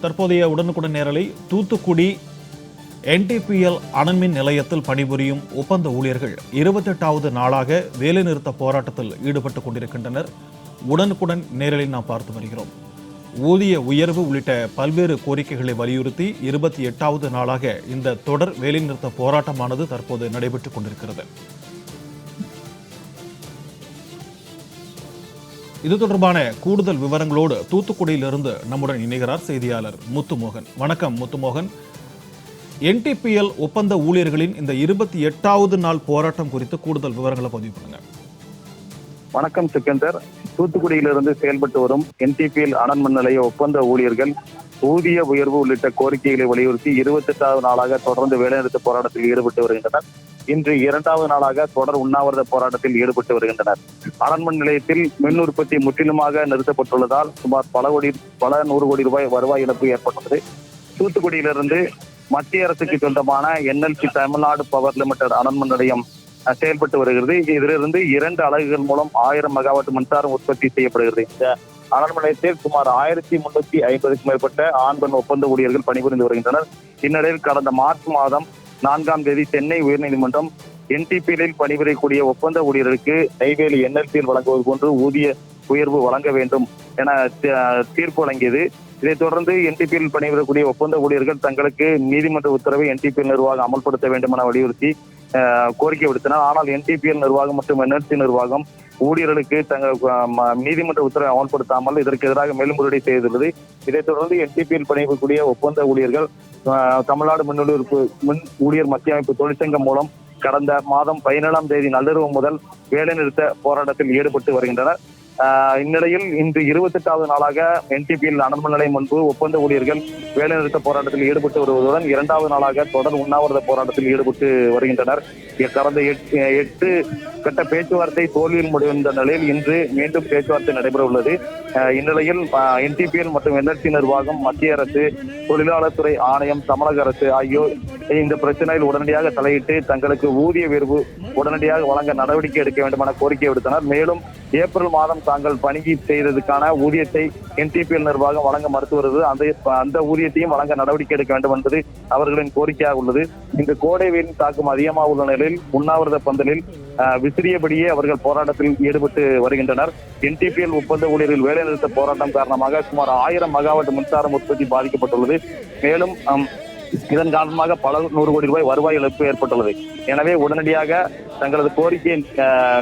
தற்போதைய உடனுக்குடன் நேரலை. தூத்துக்குடி NTPL அனல்மின் நிலையத்தில் பணிபுரியும் ஒப்பந்த ஊழியர்கள் 28வது நாளாக வேலைநிறுத்த போராட்டத்தில் ஈடுபட்டுக் கொண்டிருக்கின்றனர். உடனுக்குடன் நேரலில் நாம் பார்த்து வருகிறோம். ஊதிய உயர்வு உள்ளிட்ட பல்வேறு கோரிக்கைகளை வலியுறுத்தி 28வது நாளாக இந்த தொடர் வேலைநிறுத்த போராட்டமானது தற்போது நடைபெற்றுக் கொண்டிருக்கிறது. இது தொடர்பான கூடுதல் விவரங்களோடு தூத்துக்குடியிலிருந்து நம்முடன் இணைகிறார் செய்தியாளர் முத்துமோகன். வணக்கம் முத்துமோகன். NTPL ஒப்பந்த ஊழியர்களின் இந்த 28வது நாள் போராட்டம் குறித்து கூடுதல் விவரங்களை பதிவு பண்ணுங்க. வணக்கம் சிக்கந்தர். தூத்துக்குடியிலிருந்து செயல்பட்டு வரும் NTPL அனல்மின் நிலைய ஒப்பந்த ஊழியர்கள் ஊதிய உயர்வு உள்ளிட்ட கோரிக்கைகளை வலியுறுத்தி 28வது நாளாக தொடர்ந்து வேலைநிறுத்த போராட்டத்தில் ஈடுபட்டு வருகின்றனர். இன்று 2வது நாளாக தொடர் உண்ணாவிரத போராட்டத்தில் ஈடுபட்டு வருகின்றனர். அனல்மின் நிலையத்தில் மின் உற்பத்தி முற்றிலுமாக நிறுத்தப்பட்டுள்ளதால் சுமார் பல நூறு கோடி ரூபாய் வருவாய் இழப்பு ஏற்பட்டுள்ளது. தூத்துக்குடியிலிருந்து மத்திய அரசுக்கு சொந்தமான NLC தமிழ்நாடு பவர் லிமிடெட் அனல்மின் நிலையம் செயல்பட்டு வருகிறது. இதிலிருந்து 2 அலகுகள் மூலம் 1000 மெகாவாட் மின்சாரம் உற்பத்தி செய்யப்படுகிறது. இந்த அனல்மின் நிலையத்தில் சுமார் 1350க்கும் மேற்பட்ட ஆண் பெண் ஒப்பந்த ஊழியர்கள் பணிபுரிந்து வருகின்றனர். இந்நிலையில் கடந்த மார்ச் மாதம் 4ஆம் தேதி சென்னை உயர்நீதிமன்றம் NTPL பணிபுரியக்கூடிய ஒப்பந்த ஊழியர்களுக்கு நெய்வேலி NLCயில் வழங்குவது போன்று ஊதிய உயர்வு வழங்க வேண்டும் என தீர்ப்பு வழங்கியது. இதைத் தொடர்ந்து NTPL பணிபுரியக்கூடிய ஒப்பந்த ஊழியர்கள் தங்களுக்கு நீதிமன்ற உத்தரவை NTPL நிர்வாகம் அமல்படுத்த வேண்டும் என வலியுறுத்தி கோரிக்கை விடுத்தனர். ஆனால் NTPL நிர்வாகம் மற்றும் NLC நிர்வாகம் ஊழியர்களுக்கு தங்கள் நீதிமன்ற உத்தரவை அமல்படுத்தாமல் இதற்கு எதிராக மேல்முறையீடு செய்துள்ளது. இதைத் தொடர்ந்து NTPL பணிபுரியக்கூடிய ஒப்பந்த ஊழியர்கள் தமிழ்நாடு மின் ஊழியர் மத்திய அமைப்பு தொழிற்சங்கம் மூலம் கடந்த மாதம் 17ஆம் தேதி நள்ளிரவு முதல் வேலைநிறுத்த போராட்டத்தில் ஈடுபட்டு வருகின்றனர். இந்நிலையில் இன்று 28வது நாளாக NTPL அனல்மின் நிலையம் முன்பு ஒப்பந்த ஊழியர்கள் வேலைநிறுத்த போராட்டத்தில் ஈடுபட்டு வருவதுடன் 2வது நாளாக தொடர் உண்ணாவிரத போராட்டத்தில் ஈடுபட்டு வருகின்றனர். கடந்த 8 கட்ட பேச்சுவார்த்தை தோல்வியில் முடிந்த நிலையில் இன்று மீண்டும் பேச்சுவார்த்தை நடைபெற உள்ளது. இந்நிலையில் NTPL மற்றும் NLC நிர்வாகம், மத்திய அரசு, தொழிலாளர் துறை ஆணையம், தமிழக அரசு ஆகியோர் இந்த பிரச்சனையில் உடனடியாக தலையிட்டு தங்களுக்கு ஊதிய உயர்வு உடனடியாக வழங்க நடவடிக்கை எடுக்க வேண்டும் என கோரிக்கை விடுத்தனர். மேலும் ஏப்ரல் மாதம் தாங்கள் பணி செய்ததுக்கான ஊதியத்தை NTPL நிர்வாகம் வழங்க மறுத்து வருவது, அந்த ஊதியத்தையும் வழங்க நடவடிக்கை எடுக்க வேண்டும் என்பது அவர்களின் கோரிக்கையாக உள்ளது. இந்த கோடை வெயிலின் தாக்கம் அதிகமாக உள்ள நிலையில் உண்ணாவிரத பந்தலில் விசிறியபடியே அவர்கள் போராட்டத்தில் ஈடுபட்டு வருகின்றனர். NTPL ஒப்பந்த ஊழியர்கள் வேலைநிறுத்த போராட்டம் காரணமாக சுமார் 1000 மெகாவாட் மின்சாரம் உற்பத்தி பாதிக்கப்பட்டுள்ளது. மேலும் இதன் காரணமாக பல நூறு கோடி ரூபாய் வருவாய் இழப்பு ஏற்பட்டுள்ளது. எனவே உடனடியாக தங்களது கோரிக்கையை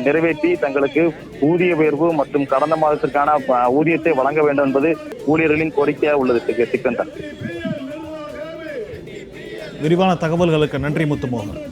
நிறைவேற்றி தங்களுக்கு ஊதிய உயர்வு மற்றும் கடந்த மாதத்திற்கான ஊதியத்தை வழங்க வேண்டும் என்பது ஊழியர்களின் கோரிக்கையாக உள்ளது. சிக்கந்தர். விரிவான தகவல்களுக்கு நன்றி முத்துமோகன்.